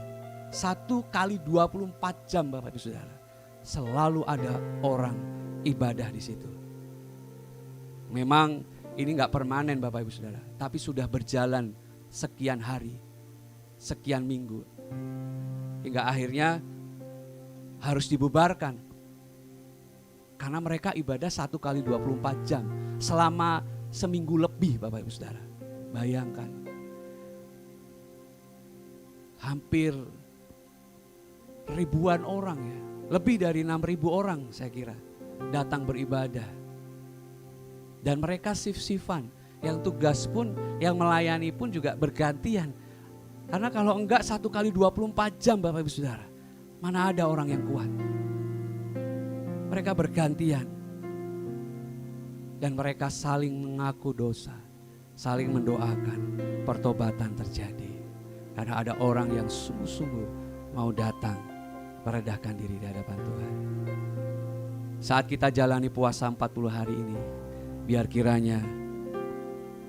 1 kali 24 jam Bapak Ibu Saudara, selalu ada orang ibadah di situ. Memang ini gak permanen Bapak Ibu Saudara, tapi sudah berjalan sekian hari, sekian minggu. Hingga akhirnya harus dibubarkan. Karena mereka ibadah 1 kali 24 jam selama seminggu lebih Bapak Ibu Saudara. Bayangkan. Hampir ribuan orang ya. Lebih dari 6.000 orang saya kira datang beribadah. Dan mereka shift-shiftan. Yang tugas pun, yang melayani pun juga bergantian. Karena kalau enggak 1 kali 24 jam Bapak Ibu Saudara, mana ada orang yang kuat. Mereka bergantian. Dan mereka saling mengaku dosa, saling mendoakan, pertobatan terjadi. Karena ada orang yang sungguh-sungguh mau datang merendahkan diri di hadapan Tuhan. Saat kita jalani puasa 40 hari ini, Biar kiranya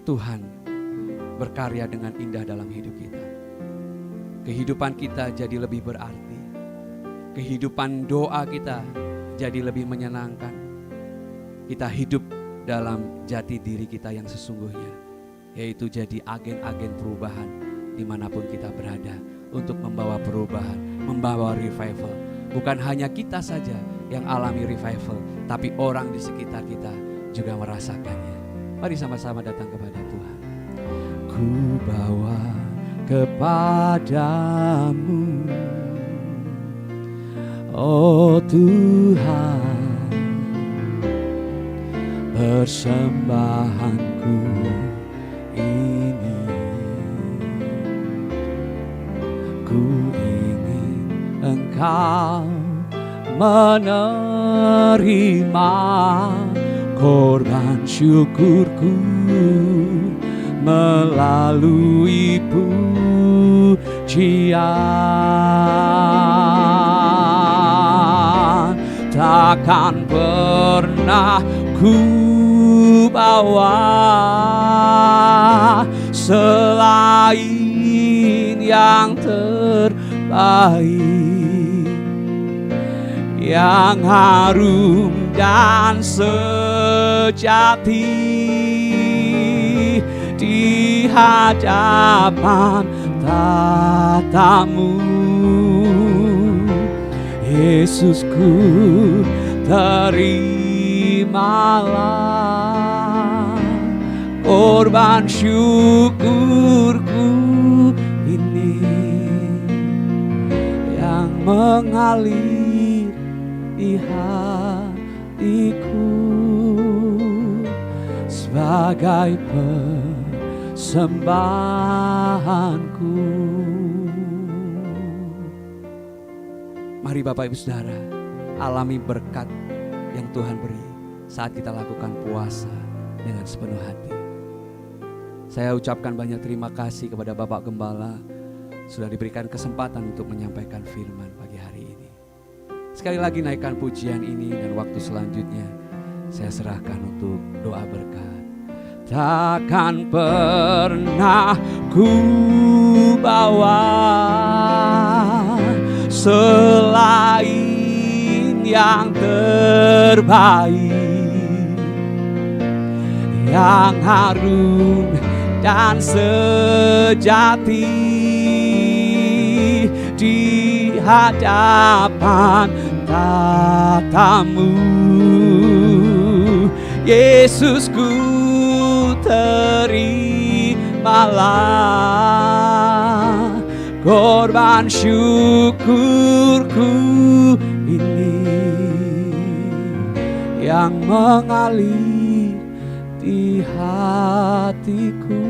Tuhan berkarya dengan indah dalam hidup kita. Kehidupan kita jadi lebih berarti. Kehidupan doa kita jadi lebih menyenangkan. Kita hidup dalam jati diri kita yang sesungguhnya, yaitu jadi agen-agen perubahan dimanapun kita berada, untuk membawa perubahan, membawa revival. Bukan hanya kita saja yang alami revival, tapi orang di sekitar kita juga merasakannya. Mari sama-sama datang kepada Tuhan. Ku bawa kepadamu, oh Tuhan, persembahanku ini. Ku ingin Engkau menerima korban syukurku melalui pujian. Takkan pernah ku bawa selain yang terbaik, yang harum dan sejati di hadapan tatamu. Yesusku, terimalah korban syukurku ini yang mengalir di hatiku sebagai persembahanku. Mari Bapak Ibu Saudara, alami berkat yang Tuhan beri saat kita lakukan puasa dengan sepenuh hati. Saya ucapkan banyak terima kasih kepada Bapak Gembala sudah diberikan kesempatan untuk menyampaikan firman pagi hari ini. Sekali lagi naikkan pujian ini, dan waktu selanjutnya saya serahkan untuk doa berkat. Takkan pernah ku bawa selain yang terbaik, yang harum dan sejati di hadapan tatamu. Yesusku, terimalah korban syukurku ini yang mengalir di hatiku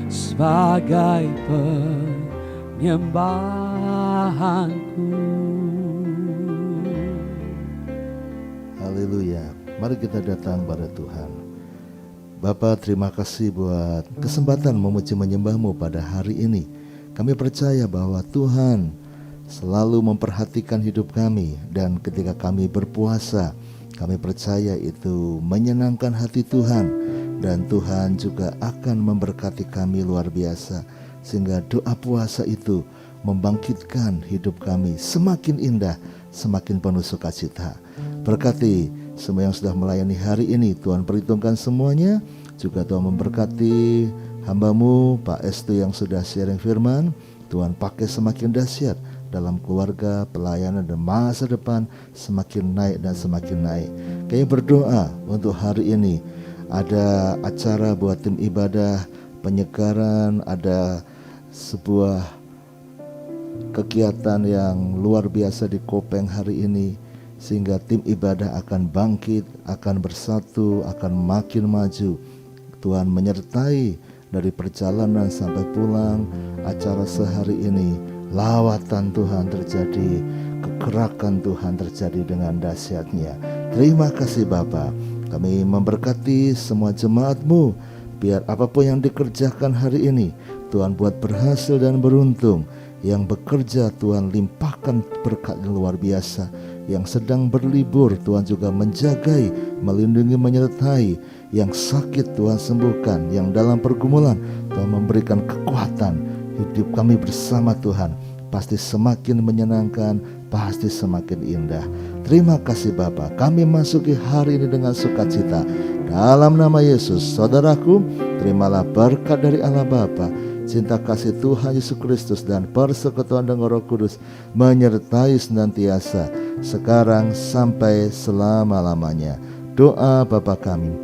sebagai penyembahanku. Haleluya. Mari kita datang pada Tuhan. Bapa, terima kasih buat kesempatan memuji menyembah-Mu pada hari ini. Kami percaya bahwa Tuhan selalu memperhatikan hidup kami, dan ketika kami berpuasa, kami percaya itu menyenangkan hati Tuhan, dan Tuhan juga akan memberkati kami luar biasa, sehingga doa puasa itu membangkitkan hidup kami semakin indah, semakin penuh sukacita. Berkati semua yang sudah melayani hari ini, Tuhan perhitungkan semuanya. Juga Tuhan memberkati hamba-Mu Pak Estu yang sudah sharing firman. Tuhan pakai semakin dahsyat dalam keluarga, pelayanan, dan masa depan semakin naik dan semakin naik. Kami berdoa untuk hari ini, ada acara buat tim ibadah, penyegaran, ada sebuah kegiatan yang luar biasa di Kopeng hari ini, sehingga tim ibadah akan bangkit, akan bersatu, akan makin maju. Tuhan menyertai dari perjalanan sampai pulang acara sehari ini. Lawatan Tuhan terjadi, kegerakan Tuhan terjadi dengan dahsyatnya. Terima kasih Bapa. Kami memberkati semua jemaat-Mu, biar apapun yang dikerjakan hari ini Tuhan buat berhasil dan beruntung. Yang bekerja Tuhan limpahkan berkat yang luar biasa. Yang sedang berlibur Tuhan juga menjagai, melindungi, menyertai. Yang sakit Tuhan sembuhkan, yang dalam pergumulan Tuhan memberikan kekuatan. Hidup kami bersama Tuhan pasti semakin menyenangkan, pasti semakin indah. Terima kasih Bapa, kami masuki hari ini dengan sukacita. Dalam nama Yesus, saudaraku, terimalah berkat dari Allah Bapa, cinta kasih Tuhan Yesus Kristus dan persekutuan dengan Roh Kudus menyertai senantiasa sekarang sampai selama-lamanya. Doa Bapa kami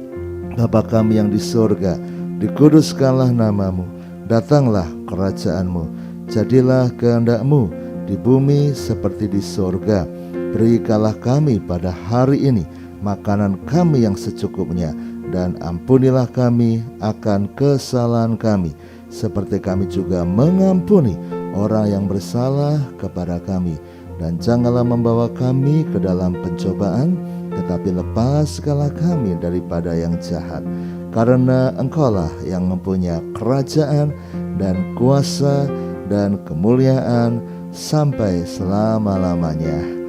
yang di surga, dikuduskanlah namamu, datanglah kerajaanmu, jadilah kehendak-Mu di bumi seperti di surga. Berikanlah kami pada hari ini makanan kami yang secukupnya, dan ampunilah kami akan kesalahan kami, seperti kami juga mengampuni orang yang bersalah kepada kami. Dan janganlah membawa kami ke dalam pencobaan, tetapi lepaskanlah kami daripada yang jahat. Karena Engkaulah yang mempunyai kerajaan dan kuasa dan kemuliaan sampai selama-lamanya.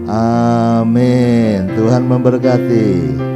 Amin. Tuhan memberkati.